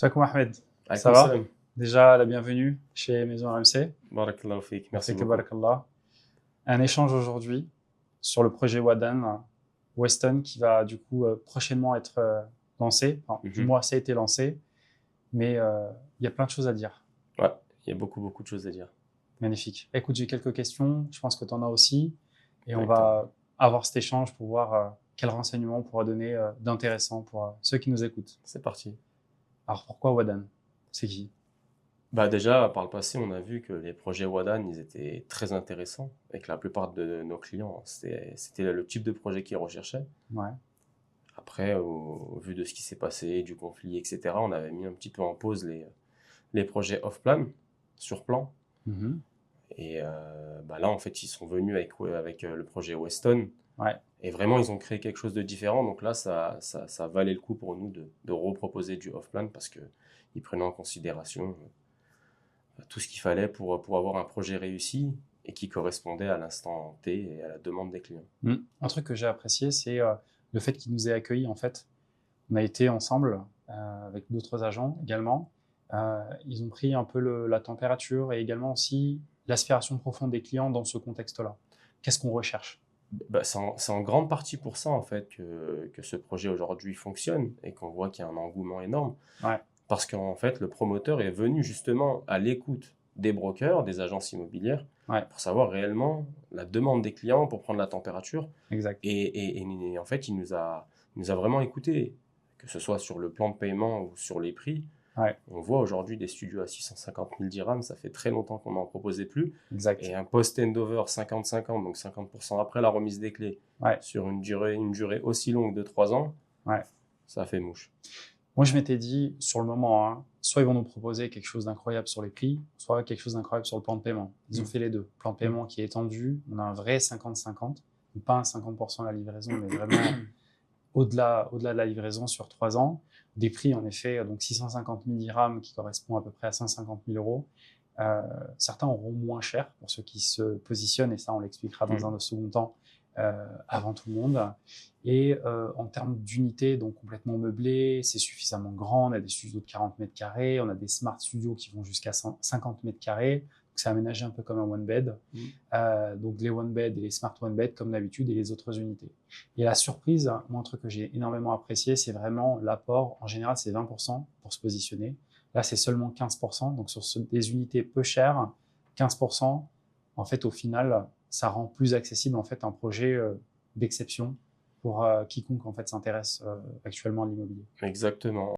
Salam Ahmed, ça Alaykoum va? salam. Déjà la bienvenue chez Maison RMC. Barakallahu fik. Merci Fik beaucoup. barakallah. Un échange aujourd'hui sur le projet Wadan Weston qui va du coup prochainement être lancé. Enfin, du Mhm. moins, ça a été lancé, mais il y a plein de choses à dire. Ouais, il y a beaucoup de choses à dire. Magnifique. Écoute, j'ai quelques questions, je pense que tu en as aussi, et on Avec toi. va avoir cet échange pour voir quels renseignements on pourra donner d'intéressant pour ceux qui nous écoutent. C'est parti. Alors pourquoi Wadan? C'est qui? Bah déjà, par le passé, on a vu que les projets WADAN, ils étaient très intéressants et que la plupart de nos clients, c'était le type de projet qu'ils recherchaient. Ouais. Après, au vu de ce qui s'est passé, du conflit, etc., on avait mis un petit peu en pause les projets off-plan, sur plan. Mhm. Et bah là, en fait, ils sont venus avec le projet Weston. Ouais. Et vraiment, ils ont créé quelque chose de différent. Donc là, ça valait le coup pour nous de reproposer du off-plan parce qu'ils prenaient en considération tout ce qu'il fallait pour avoir un projet réussi et qui correspondait à l'instant T et à la demande des clients. Un truc que j'ai apprécié, c'est le fait qu'ils nous aient accueillis. En fait, on a été ensemble avec d'autres agents également. Ils ont pris un peu la température et également aussi l'aspiration profonde des clients dans ce contexte-là. Qu'est-ce qu'on recherche? Bah, c'est en grande partie pour ça, en fait, que ce projet aujourd'hui fonctionne et qu'on voit qu'il y a un engouement énorme. Ouais, Parce qu'en fait, le promoteur est venu justement à l'écoute des brokers, des agences immobilières, ouais, pour savoir réellement la demande des clients, pour prendre la température. exact. Et en fait, il nous a vraiment écoutés, que ce soit sur le plan de paiement ou sur les prix. Ouais, On voit aujourd'hui des studios à 650 000 dirhams, ça fait très longtemps qu'on n'en proposait plus. exact. Et un post-handover 50-50, donc 50% après la remise des clés, Ouais, sur une durée aussi longue de 3 ans, ouais. ça fait mouche. Moi, je m'étais dit, sur le moment, hein, soit ils vont nous proposer quelque chose d'incroyable sur les prix, soit quelque chose d'incroyable sur le plan de paiement. Ils ont Mm. fait les deux. Plan de Mm. paiement qui est étendu, on a un vrai 50-50, pas un 50% à la livraison, mais vraiment au-delà de la livraison sur 3 ans. Des prix, en effet, donc 650 000 dirhams qui correspond à peu près à 150 000 euros. Euh, Certains auront moins cher pour ceux qui se positionnent, et ça, on l'expliquera dans Mm. un second temps, avant tout le monde. Et en termes d'unités, donc complètement meublées, c'est suffisamment grand. On a des studios de 40 mètres carrés, on a des smart studios qui vont jusqu'à 50 mètres carrés. C'est aménagé un peu comme un one bed. Mm. Donc les one bed et les smart one bed comme d'habitude et les autres unités. Et la surprise, moi, un truc que j'ai énormément apprécié, c'est vraiment l'apport. En général, c'est 20% pour se positionner. Là, c'est seulement 15%. Donc sur des unités peu chères, 15%, en fait, au final, ça rend plus accessible en fait un projet d'exception pour quiconque en fait s'intéresse actuellement à l'immobilier. Exactement.